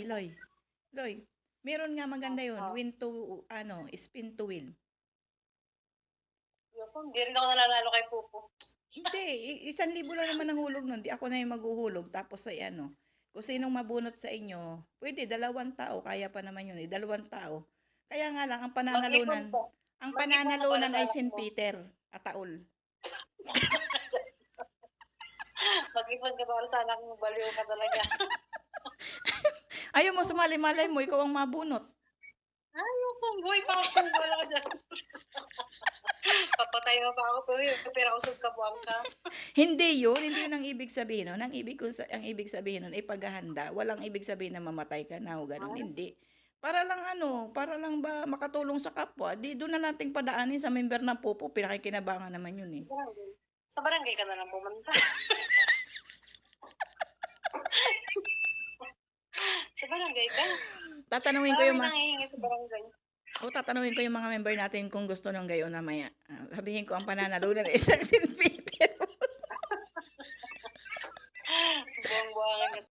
Loy. Loy, meron nga maganda yun, Oo. win to spin to win. Naku, hindi rin ako nananalo kay Pupo. Hindi, 1,000 lang naman ang hulog nun, 'di ako na yung maghuhulog tapos ay kung sinong mabunot sa inyo, puwede 2 tao kaya pa naman yun, 2 tao. Kaya nga lang Mag-ipon ka. ang Mag-ipon ka para pananalunan sa ay anak St. mo. Peter, Ataol. Mag-ipon ka para sa anak mo, baliw ka talaga. Ayaw mo sumali, malay mo ikaw ang mabunot. Ayoko, buhay pa ako, wala ka diyan. Papatay mo pa ako tuloy, pero usog ka, buwang ka. Hindi yun ang ibig sabihin nun. Ang ibig sabihin nun ay paghahanda. Walang ibig sabihin na mamatay ka na o gano'n, Ah, hindi. Para lang ba makatulong sa kapwa, 'di do'n na nating padaanin sa member ng Pupo, pinakikinabangan naman yun, eh. barangay. Sa barangay ka na lang pumunta. Sa barangay ka. Tatanungin ko yung Maraming ma nanghihingi sa barangay. tatanungin ko yung mga member natin kung gusto ng gayon mamaya. Sabihin ko ang pananalunan ay isang St. Peter.